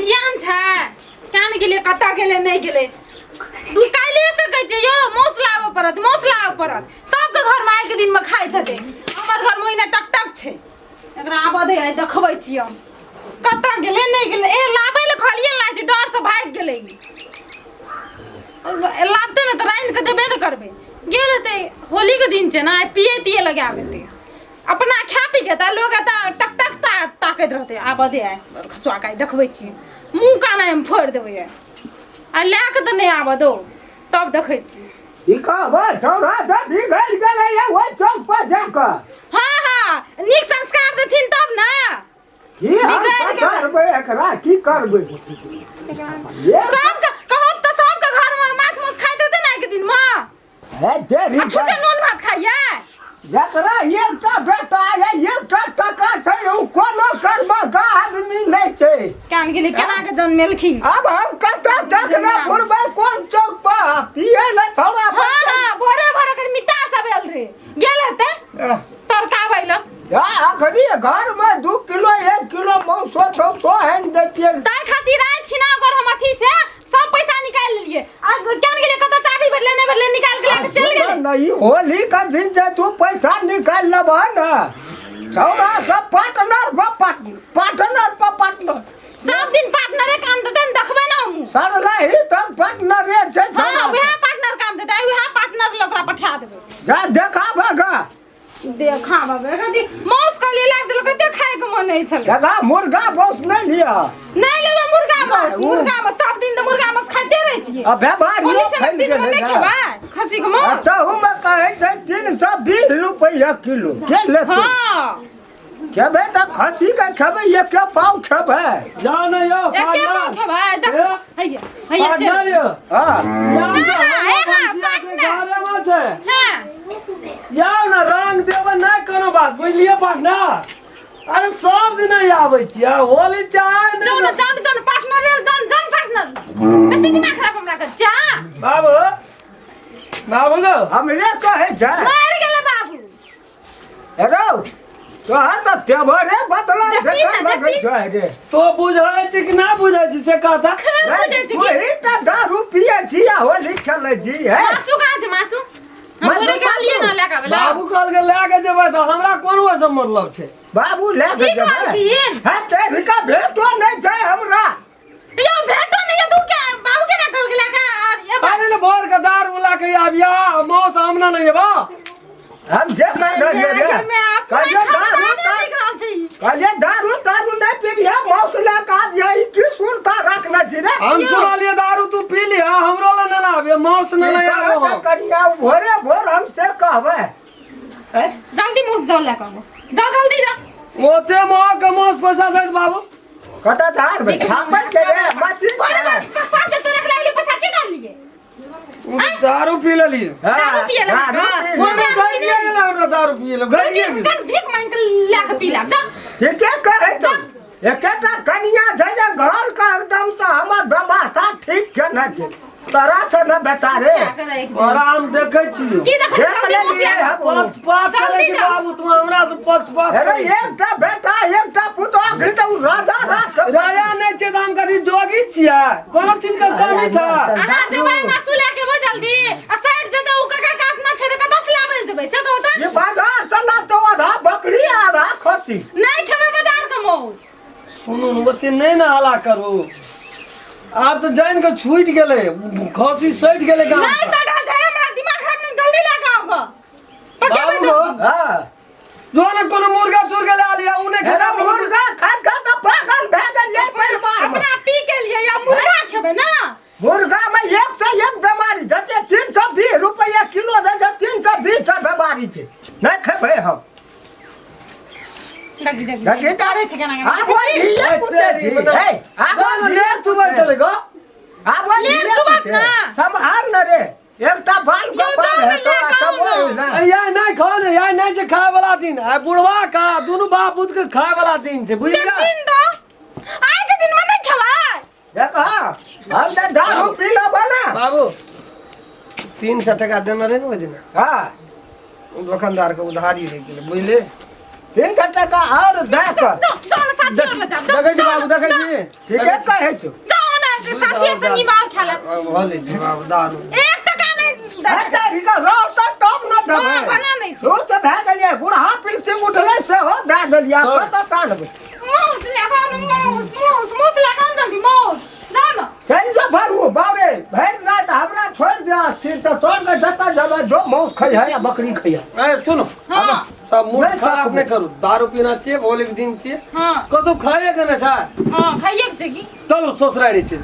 ध्यान छै कान गेले कता गेले नहीं गेले दू काले से कह जे यो मौसला आबे परत सबके घर में आइ के दिन में खाइत हते हमर घर में इने टक छै एकरा आबे दे आइ देखबै छी हम कता गेले नहीं गेले ए लाबै ले खलिए ला छै डर से भाग गेले लाबते न त राइन के देबे न करबे गेल ते होली के दिन छै ना पिए तिए लगाबे ते अपना खा पी के त लोग त टक ताकत रहते आबे दे आइ खसुआ का देखबै छी मुंह काना हम फोड़ देबै आ लाके त नहीं आबे दो तब देखै छी ई कहबा छोरा त बिगड़ गेलै या ओ चौक पर जाके हां निक संस्कार देथिन तब ना की करबै एकरा की करबै सबके कहत त सबके घर में माछ मांस खाइ देते ना एक दिन में है तेरी छोटे नून भात खाइए जकरा एकटा बेटा या एकटा टका छै उ कोनो करबा का आदमी नहीं छै कान गेले केना के जन्मेलखिन अब हम कता तक ना फुरबै कोन चौक पर पिए ले छोरा हां भोरे कर मिटा सब आल रे गेल हेते तरकाबै ल या अखनी घर में 2 किलो 1 किलो मौसो तो हैन देतिए तार खातिर आइ छिना अगर हम अथी से सब पैसा निकाल लेलिए आज केन गेले कत चाबी भेटले नहीं भेटले निकाल के लेके चल गेले नहीं होली का दिन से तू पैसा निकाल लेबा ना छोरा सब पार्टनर सब दिन पार्टनरे काम देते न देखबे ना हम सरला ही तक पार्टनर रे छै हां वह पार्टनर काम देते वह पार्टनर लोकरा पठा देबे जा देखाबगा देखाबगा कथि मौस का ले लाग देल कते खाए के मन नहीं छले लगा मुर्गा बस नहीं लिया नहीं लेबे मुर्गा में सब दिन तो मुर्गा में खाते रह छिए अब व्यवहार ये फैल गेल नहीं खेबा खसी के मौस अच्छा हम कहे छै 320 रुपया किलो के लेते हां खेबे त खसी का खेबे एक पाव खेबे जाओ ना यो एक पाव खेबा हैया चल हां हां जाओ ना रंग देबे नहीं कोनो बात बुझलिए पार्टनर अरे सब दिन नहीं आबै छियै होली चाय जान पार्टनर पार्टनर बेसी दिमाग खराब हमरा कर जा बाबू गो हमरे कहे छै मार गेले बाबू हेरो तो हां त तेबरे बदला छै रे तो बुझाय छै कि ना बुझाय छै से कहता बुझै छै वही त दारू पिए छिया होली खेलै छी है मासू कहां छै मासू हम तोरे गालिए ना लगा बेला बाबू कल के लेके जेबै त हमरा कोन वैसे मतलब छै बाबू लेके जेबै है तेरी का भेटो नहीं छै हमरा यो भेटो नहीं तू के बाबू के ना कल के लगा पहले भोर के दारू ला के आबिया मौस हमना नहीं बा हम जे कह रहलिए रे कहिए दारू नहीं पीबिया मौसला का आबिया ई की सुरता रखना छी रे हम सुनालिए दारू तू पी लिया हमरो ला ना आबे मौस ना नहीं आबो करिया भोरे हम से कहबै जल्दी मौस दो ला कहबो जा जल्दी जा ओते मोह के मौस पैसा दे बाबू कता धार बे छापल के रे मछली पैसा दे तोरा के लागले पैसा के डाल लिए दारू पी लेली दारू पिए ले हमरा गइए गेल हमरा दारू पिए ले गइए चल भीख मांग के ला के पी ला जा ठीक है कहे तो एकेटा कनिया छै जे घर का एकदम से हमर व्यवस्था ठीक के न छै तरा से न बेटा रे आराम देखे छी की देखे पक्षपात करे छी बाबू तू हमरा से पक्षपात अरे एकटा बेटा एकटा पुतो आखरी त राजा राजा नै छै हम कभी जोगी छियै कोनो चीज के कमी छै अहाँ जेबै मासू लेके बो जल्दी आ साइड से तो काका काटना छै त कतौ से लाबै जेबै से कहू त ये बाजार चला तो आधा बकरी आधा खसी नहीं खेबै बाजार के मौस सुनू ओते नै ना हला करू आप तो जान के छूट गेले खसी सट गेले गांव नहीं सटल छै हमरा दिमाग खराब नहीं जल्दी लेके आओ पक्के में हां जो न कोनो मुर्गा चुर गेले आ लिया उने खेला मुर्गा खा त पागल भे गेल ये परिवार अपना पी के लिए या मुर्गा खेबै ना मुर्गा में 101 बीमारी जते 320 रुपया किलो दे 320 का बीमारी छै नहीं खेबै हम लगी तारे छै केना आबो ये पुते जी हे आबो ले चुबा चले गो आबो ले चुबत ना संभाल न रे एकटा बाल को पाल है तो सब ना या नहीं खाने या नहीं जे खाए वाला दिन है बुढ़वा का दोनों बाप पुत के खाए वाला दिन छै बुझिया दिन दो आइ के दिन में नहीं खेबै देखा हम त दारू पी लो बना बाबू 300 टका देना रे न दिन हां दुकानदार के उधारी रह गेले बुझले 300 टका और दे कर जाओ ना साथी और ले जाओ देखै छी बाबू देखै छी ठीक है कहै छु जाओ ना साथी संगी माल खेला होली छी बाबू दारू 1 टका नहीं हेता रिका रहत तब न देबै हां बना नहीं तू से भए गेलिए बुढ़ा पिलसिंग उठले से हो दे देलिया कत सानबै मौस ले मौस लगा जल्दी मौस ना ना चल जो भरू बावरे भैर रात हमरा छोड़ दे स्थिर से तोड़ के जता जब जो मौस खै है या बकरी खै है ए सुनो हां सब मूड नहीं खराब सकबो। नहीं करू दारू पीना चाहिए होली के दिन चाहिए हां कतौ खाए के ना छै हां खाइए के की चलो ससुरारी छी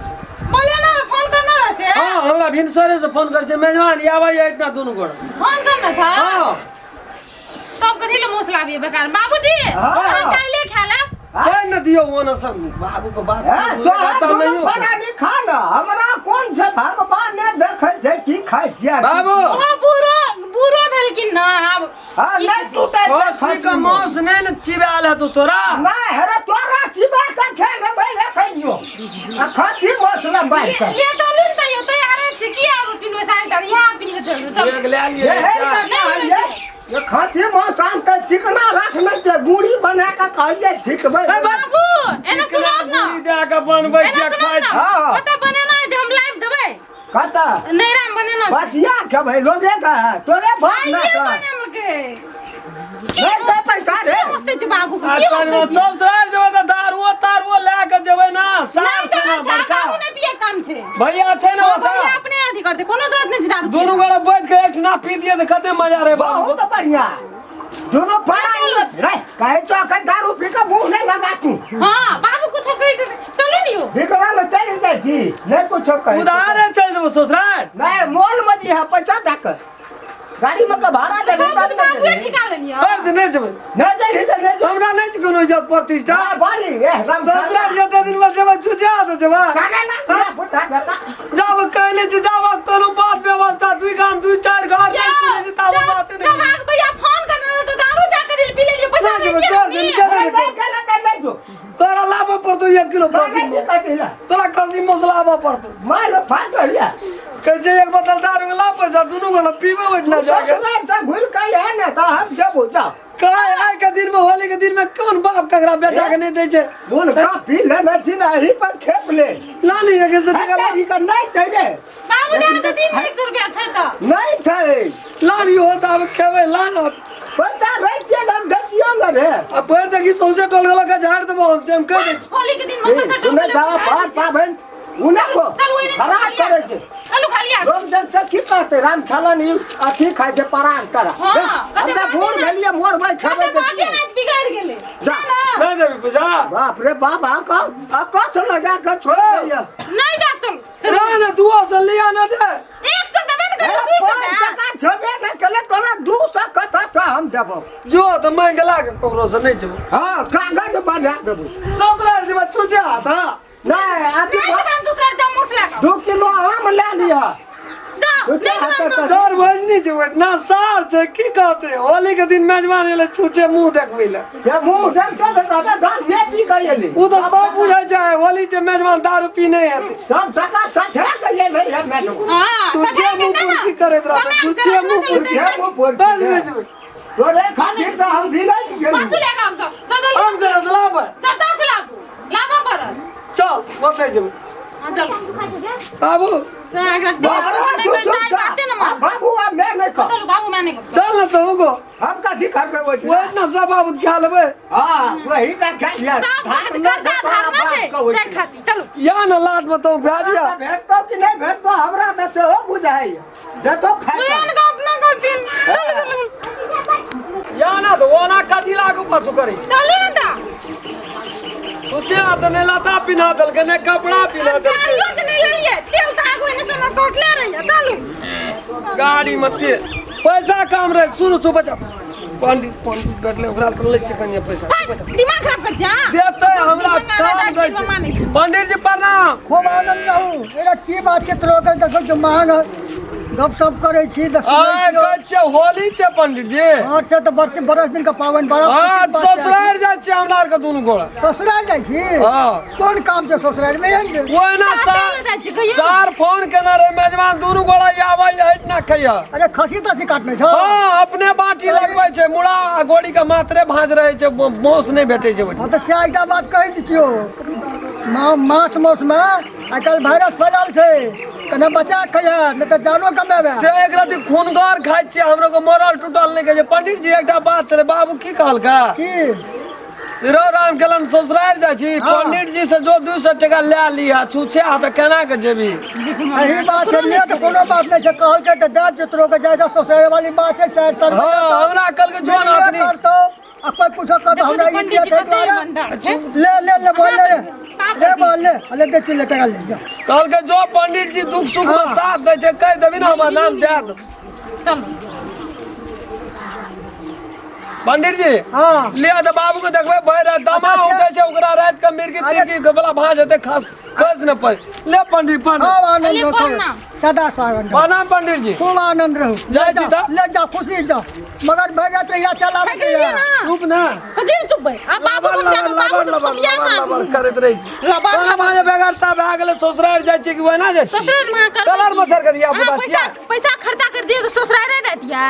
बोले ना फोन करना से हां हमरा भिनसरे से फोन कर छै मेजबान आबै इतना दोनों गोड़ फोन करना था हां तब कथी ले मौस लाबिए बेकार बाबूजी हाँ। हम काइले खेला कोई न दियो वो न सब बाबू को बात तो तो नहीं हो बना नहीं खाना हमरा कौन से भगवान ने देखै छै की खाइ छियै बाबू ओ बुरो भेल कि ना अब हां नहीं टूटे कोसी का मौस नहीं न चिबाल है तो तोरा नहीं हेरे तोरा चिबा के खेले भइले कहियो आ खाती मौसला बाई का ये चलू त यो त यार छिकी अब पिनवे साइड तर यहां पिन के चलू एक ले लिए ये खाती मौसम के चिकना रखने से गुड़ी बना के कहलिए छिकबै बाबू एना सुनत ना दे के बनबै एना छै खाइ सुनत छै ना हाँ। पता बनेना है हम लाइव देबै कता नैरा बनेना छै बसिया के भाई लोगे का तोरे भाई ना ये का बनेल के नहीं दे पैसा रे मस्ते छै बाबू को की आजकल मस्ते छै सब सरार जेबै त दारू ले के जेबै ना सार नहीं छै ना जाना छै बड़का बाबू ने पिए काम छै भैया छै ना बता भैया अपने अथी करते कोनो जरूरत नहीं छै दारू दोनों गोड़ा बैठ के एक ना पी दिए त कते मजा रे बाबू बहुत बढ़िया दोनों पढ़ा रे कहे तो के दारू पी के मुंह नहीं लगा तू हां बाबू कुछ कह दे चलो नहीं हो बिकराल चली जाई छी नहीं कुछ कहे उधार चल जेबो ससुराल नहीं मोल में जी है पैसा दक गाड़ी में का भाड़ा दे सब कुछ बाबू ठिका लेनी पर दिन नहीं जेबै नहीं दे नहीं दे हमरा नहीं छै कोनो इज्जत प्रतिष्ठा बाड़ी ए ससुराल जते दिन में जेबै चुचिया त जेबै काने ना तेरा पुता जाता जब कहले छी जब कोनो बात व्यवस्था दुई काम दुई चार घर नहीं सुने छी तब बात नहीं जब आग भैया फोन करना तो दारू जाकर पी ले पैसा नहीं नहीं जेबै, दिया चार दिन नहीं के नहीं गलत नहीं जो तोरा लाबो पड़तो 1 किलो खसी नहीं कटिला तोरा खसी मसला लाबो पड़तो मार फाट लिया कह जे एक बोतल दारू ला पैसा दुनू गोला पीबे बैठना जाके ससुराल घुर के है ना तो हम जब जाओ काय आय के दिन में होली के दिन में कौन बाप ककरा बेटा के नहीं दे छै बोल का पी लेना छी ना ही पर खेप ले लानी है के से हटा टिकला ही कर नहीं चाहिए बाबू दे तो 100 रुपया छै त नहीं थे लानी हो त अब खेबै लानत पैसा रह के हम दसियो ना रे अब पर देखी सौसे टोल गला का झाड़ देबो हम से हम कह दे होली के दिन में ससा तूने जाओ पाँच पाबन उन्हें को चलो इने खराब करे छे चलो खा लिया लोग जन से की कहते राम खाला नहीं अथी खाए छे परान करा हाँ, हम कते तो भूल बाकी गेलिए मोर भाई खावे कते के बाकी नाच बिगाड़ गेले जा। ना नहीं देबी पैसा बाप रे बाप आ कछ लगा के छोड़ दिया नहीं जा तुम ना ना तू असल लिया ना दे 100 देबे न कर 200 टका छबे न कले तोरा 200 कथा से हम देबो जो तो मैं गला के कोकरो से नहीं जेबो हां कागज बना देबो ससुराल से छुचिया था नहीं आती नहीं काम सुकर जा मसला का 2 किलो आम ले लिया जा नहीं काम सुकर सर भजनी जेबै ना सार छै की कहते होली के दिन मेजबान एले छुचे मुंह देखबै ले ये मुंह देखते तो कहता दान ये पी गइली उ तो सब बुझै छै होली के मेजबान दारू पी नहीं हेतै सब टका सठा के ये नहीं है मैडम हां छुचे मुंह पर की करैत रहत छुचे मुंह पर ये मुंह पर बस बेचबै तोरे खातिर से हम दिलै गेली पासु ले काम तो हम से लाभ 10 लाख लाभ पर चल बताइ जेबै हां चल बाबू जा नहीं कोई बातें ना मार बाबू अब मैं नहीं कर चलो बाबू मैंने कर चल ना तो को हम का दिखा पे बैठ वो ना सब बाबू खा लेबै हां वही का खा लिया सब कर जा धारना छे देख खाती चलो या ना लाट बताओ भ्यादिया भेटतो कि नहीं भेटतो हमरा त सेहो बुझाई जतो लेन खाई का अपना कर दिन या ना तो वो ना कथी लागू पछू करी चलो ना ता सोचे आ ने लाता पिना दल के ने कपड़ा पिना दल गाड़ियों तो नहीं ले लिए तेल तो आगो इने सोना शॉट ले रही है चलो गाड़ी मत के पैसा काम रे सुनो सो बता पंडित गटले ओकरा से ले छै कनिया पैसा दिमाग खराब कर जा देते हमरा काम कर छै पंडित जी प्रणाम खूब आनंद रहूं मेरा की बात के तो कर जो मांग गपशप करे छी आय कच्चे होली छे पंडित जी और से तो बरस दिन का पावन बड़ा हां ससुराल जाय छी हमरा आर के दुनु गोड़ा ससुराल जाइ छी हां कोन काम से ससुराल में आइल ओए ना सार फोन केना रे मेजबान दुनु गोड़ा आबै हट ना खइया अरे खसी तसी काटने छ हां अपने बाटी लगबै छै मुड़ा आ गोड़ी के मात्रे भांज रहे छै मोस नहीं भेटै छै हां तो से एकटा बात कहि दितियो माछ मौस में आजकल वायरस फैलल छै कने बचा खइया न त जानो कमेबे से एक राती खूनगार खाइ छी हमरो को मोरल टूटल नहीं के जे पंडित जी एकटा बात रे बाबू की कहलका की सिरो राम केलन ससुराल जाइ छी पंडित जी से जो 200 टका ले लिया छूछे आ त केना के जेबी सही बात है ले तो कोनो बात नहीं छै कहल के त दे चित्रो के जैसा ससुराल वाली बात है सर सर हां हमरा कल के जोन आखनी करतो अपन पूछो कब हमरा ये किया थे द्वारा ले बोल ले बोल ले दे ले टका ले जा कल के जो पंडित जी दुख सुख में साथ दे छै कह देबी ना हमर नाम दे दे चल पंडित जी हां ले त बाबू के देखबे भैर दमा उठे छै ओकरा रात के मिर्गी तिरगी गबला भांज हेते खस न पर ले पंडित हां आनंद रहो सदा स्वागत प्रणाम पंडित जी खूब आनंद रहो जय जी दा ले जा खुशी जा मगर भगत रहिया चला के चुप ना कदी चुप भाई आ बाबू बन जा तो बाबू तो ठोकिया ना करत रही छी लबर माने बेगरता भए गेले ससुराल जाइ छी कि वह ना जाइ छी ससुराल में कर कलर मछर के दिया बुदा छिया पैसा खर्चा कर दिए तो ससुराल रह देतिया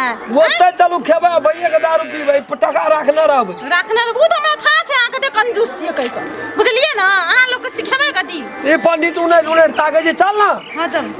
ओते चलू खेबे भैया के दारू पीबे टका राखने रहबे रखने रहबू तो हमरा था छै आके दे कंजूस छिए कहि के बुझलिए ना अहाँ लोग के सिखेबे कदी ए पंडित उन्हें ताके जे चल ना हां चल